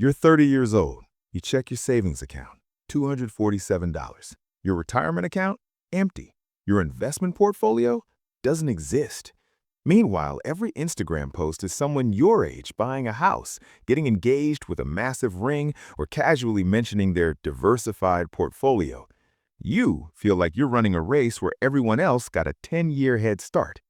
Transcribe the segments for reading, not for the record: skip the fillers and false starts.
You're 30 years old. You check your savings account, $247. Your retirement account? Empty. Your investment portfolio? Doesn't exist. Meanwhile, every Instagram post is someone your age buying a house, getting engaged with a massive ring, or casually mentioning their diversified portfolio. You feel like you're running a race where everyone else got a 10-year head start.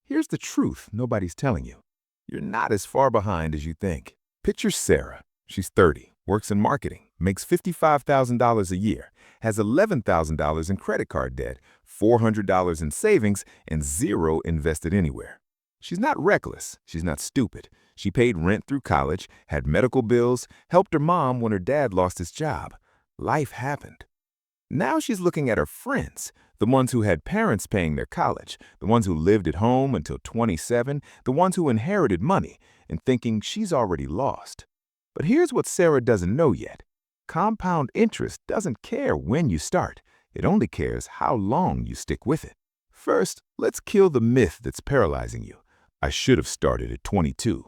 Here's the truth nobody's telling you. You're not as far behind as you think. Picture Sarah. She's 30, works in marketing, makes $55,000 a year, has $11,000 in credit card debt, $400 in savings, and zero invested anywhere. She's not reckless. She's not stupid. She paid rent through college, had medical bills, helped her mom when her dad lost his job. Life happened. Now she's looking at her friends, the ones who had parents paying their college, the ones who lived at home until 27, the ones who inherited money, and thinking she's already lost. But here's what Sarah doesn't know yet. Compound interest doesn't care when you start. It only cares how long you stick with it. First, let's kill the myth that's paralyzing you. I should have started at 22.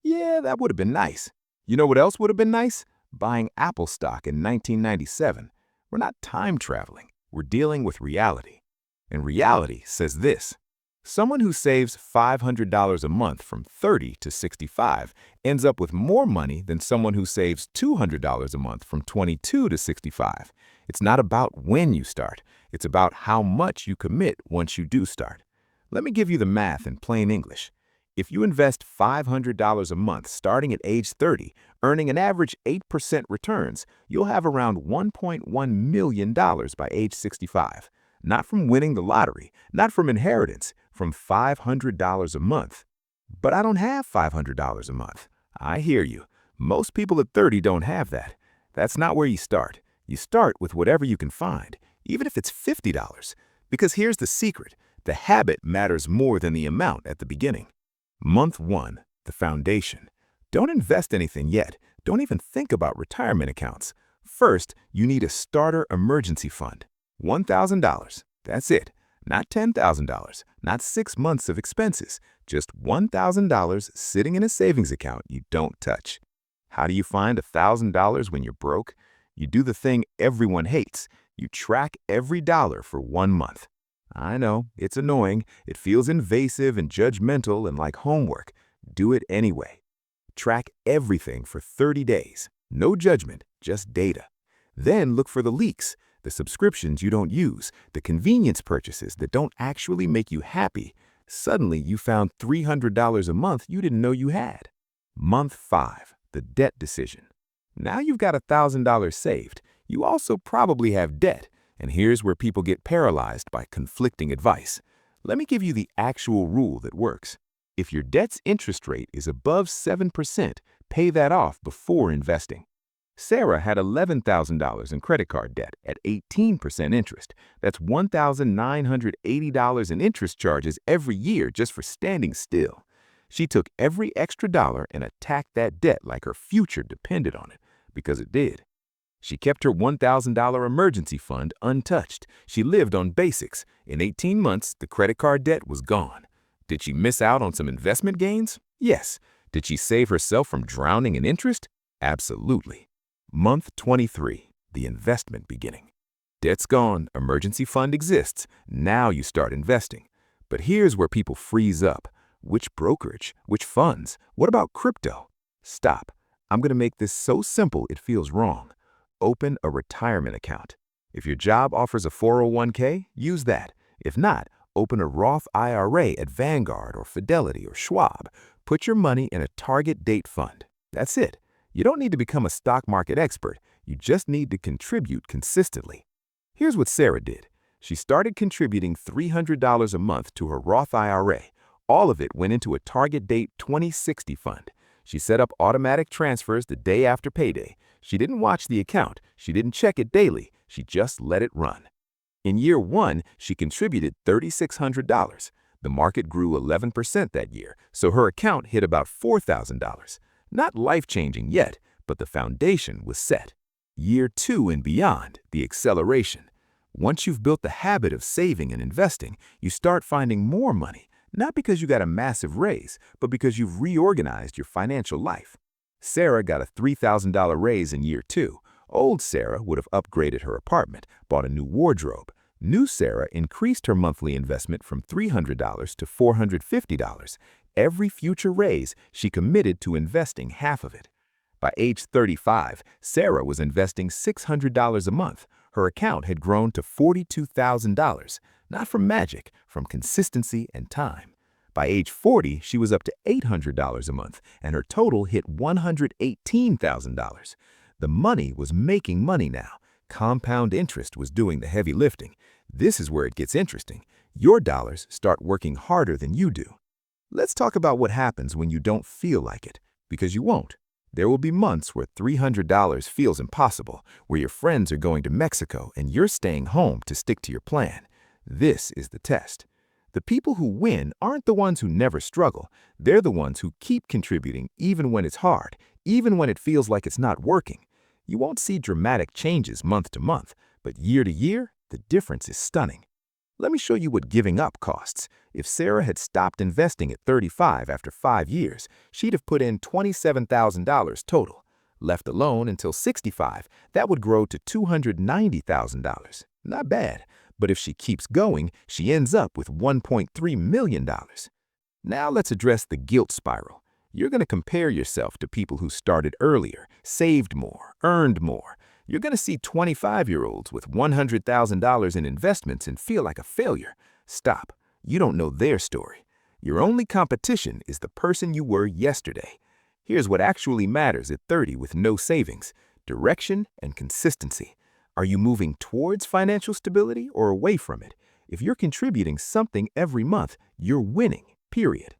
Yeah, that would have been nice. You know what else would have been nice? Buying Apple stock in 1997. We're not time traveling. We're dealing with reality. And reality says this. Someone who saves $500 a month from 30 to 65 ends up with more money than someone who saves $200 a month from 22 to 65. It's not about when you start. It's about how much you commit once you do start. Let me give you the math in plain English. If you invest $500 a month starting at age 30, earning an average 8% returns, you'll have around $1.1 million by age 65. Not from winning the lottery, not from inheritance, from $500 a month. But I don't have $500 a month. I hear you. Most people at 30 don't have that. That's not where you start. You start with whatever you can find, even if it's $50. Because here's the secret. The habit matters more than the amount at the beginning. Month 1, the foundation. Don't invest anything yet. Don't even think about retirement accounts. First, you need a starter emergency fund. $1,000. That's it. Not $10,000. Not 6 months of expenses. Just $1,000 sitting in a savings account you don't touch. How do you find $1,000 when you're broke? You do the thing everyone hates. You track every dollar for 1 month. I know, it's annoying. It feels invasive and judgmental and like homework. Do it anyway. Track everything for 30 days. No judgment, just data. Then look for the leaks. The subscriptions you don't use, the convenience purchases that don't actually make you happy. Suddenly, you found $300 a month you didn't know you had. Month 5, the debt decision. Now you've got $1,000 saved. You also probably have debt. And here's where people get paralyzed by conflicting advice. Let me give you the actual rule that works. If your debt's interest rate is above 7%, pay that off before investing. Sarah had $11,000 in credit card debt at 18% interest. That's $1,980 in interest charges every year just for standing still. She took every extra dollar and attacked that debt like her future depended on it, because it did. She kept her $1,000 emergency fund untouched. She lived on basics. In 18 months, the credit card debt was gone. Did she miss out on some investment gains? Yes. Did she save herself from drowning in interest? Absolutely. Month 23, the investment beginning. Debt's gone, emergency fund exists. Now you start investing. But here's where people freeze up. Which brokerage? Which funds? What about crypto? Stop. I'm going to make this so simple it feels wrong. Open a retirement account. If your job offers a 401k, use that. If not, open a Roth IRA at Vanguard or Fidelity or Schwab. Put your money in a target date fund. That's it. You don't need to become a stock market expert. You just need to contribute consistently. Here's what Sarah did. She started contributing $300 a month to her Roth IRA. All of it went into a target date 2060 fund. She set up automatic transfers the day after payday. She didn't watch the account. She didn't check it daily. She just let it run. In year 1, she contributed $3,600. The market grew 11% that year, so her account hit about $4,000. Not life-changing yet, but the foundation was set. Year 2 and beyond, the acceleration. Once you've built the habit of saving and investing, you start finding more money, not because you got a massive raise, but because you've reorganized your financial life. Sarah got a $3,000 raise in year 2. Old Sarah would have upgraded her apartment, bought a new wardrobe. New Sarah increased her monthly investment from $300 to $450. Every future raise, she committed to investing half of it. By age 35, Sarah was investing $600 a month. Her account had grown to $42,000, not from magic, from consistency and time. By age 40, she was up to $800 a month, and her total hit $118,000. The money was making money now. Compound interest was doing the heavy lifting. This is where it gets interesting. Your dollars start working harder than you do. Let's talk about what happens when you don't feel like it, because you won't. There will be months where $300 feels impossible, where your friends are going to Mexico and you're staying home to stick to your plan. This is the test. The people who win aren't the ones who never struggle. They're the ones who keep contributing even when it's hard, even when it feels like it's not working. You won't see dramatic changes month to month, but year to year, the difference is stunning. Let me show you what giving up costs. If Sarah had stopped investing at 35 after 5 years, she'd have put in $27,000 total. Left alone until 65, that would grow to $290,000. Not bad, but if she keeps going, she ends up with $1.3 million. Now let's address the guilt spiral. You're going to compare yourself to people who started earlier, saved more, earned more. You're going to see 25-year-olds with $100,000 in investments and feel like a failure. Stop. You don't know their story. Your only competition is the person you were yesterday. Here's what actually matters at 30 with no savings: direction and consistency. Are you moving towards financial stability or away from it? If you're contributing something every month, you're winning, period.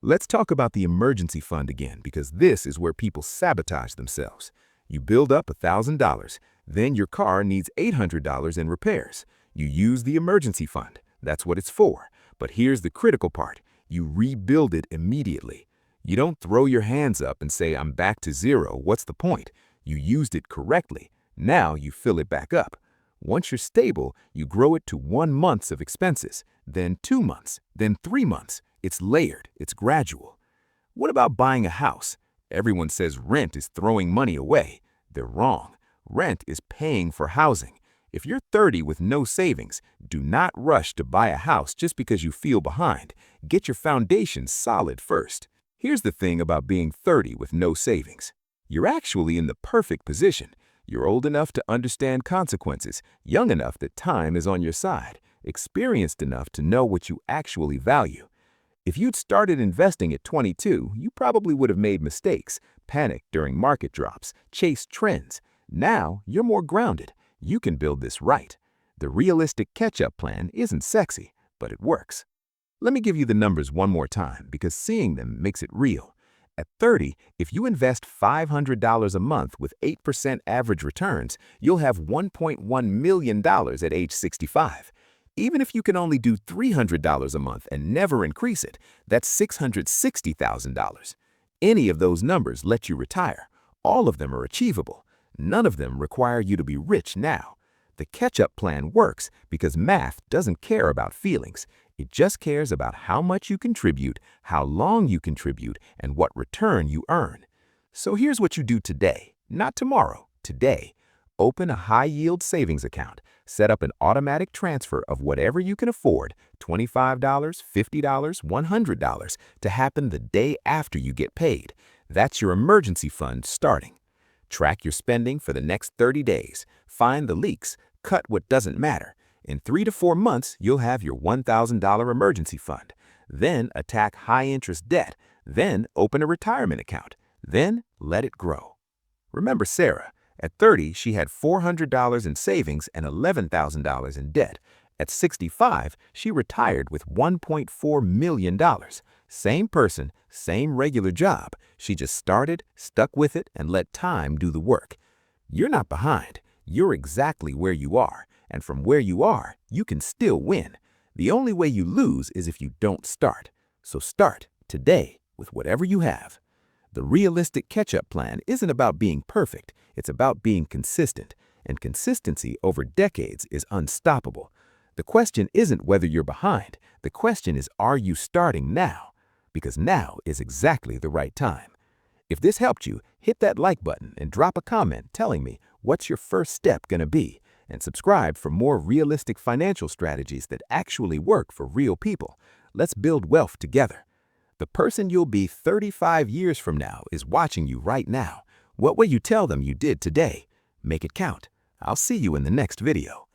Let's talk about the emergency fund again, because this is where people sabotage themselves. You build up $1,000, then your car needs $800 in repairs. You use the emergency fund. That's what it's for. But here's the critical part. You rebuild it immediately. You don't throw your hands up and say, "I'm back to zero, what's the point?" You used it correctly. Now you fill it back up. Once you're stable, you grow it to 1 month of expenses, then 2 months, then 3 months. It's layered, it's gradual. What about buying a house? Everyone says rent is throwing money away. They're wrong. Rent is paying for housing. If you're 30 with no savings, do not rush to buy a house just because you feel behind. Get your foundation solid first. Here's the thing about being 30 with no savings. You're actually in the perfect position. You're old enough to understand consequences, young enough that time is on your side, experienced enough to know what you actually value. If you'd started investing at 22, you probably would have made mistakes, panicked during market drops, chased trends. Now, you're more grounded. You can build this right. The realistic catch-up plan isn't sexy, but it works. Let me give you the numbers one more time, because seeing them makes it real. At 30, if you invest $500 a month with 8% average returns, you'll have $1.1 million at age 65. Even if you can only do $300 a month and never increase it, that's $660,000. Any of those numbers let you retire. All of them are achievable. None of them require you to be rich now. The catch-up plan works because math doesn't care about feelings. It just cares about how much you contribute, how long you contribute, and what return you earn. So here's what you do today, not tomorrow, today. Open a high-yield savings account. Set up an automatic transfer of whatever you can afford, $25, $50, $100, to happen the day after you get paid. That's your emergency fund starting. Track your spending for the next 30 days. Find the leaks. Cut what doesn't matter. In 3 to 4 months, you'll have your $1,000 emergency fund. Then attack high-interest debt. Then open a retirement account. Then let it grow. Remember Sarah. At 30, she had $400 in savings and $11,000 in debt. At 65, she retired with $1.4 million. Same person, same regular job. She just started, stuck with it, and let time do the work. You're not behind. You're exactly where you are. And from where you are, you can still win. The only way you lose is if you don't start. So start today with whatever you have. The realistic catch-up plan isn't about being perfect. It's about being consistent. And consistency over decades is unstoppable. The question isn't whether you're behind. The question is, are you starting now? Because now is exactly the right time. If this helped you, hit that like button and drop a comment telling me what's your first step going to be, and subscribe for more realistic financial strategies that actually work for real people. Let's build wealth together. The person you'll be 35 years from now is watching you right now. What will you tell them you did today? Make it count. I'll see you in the next video.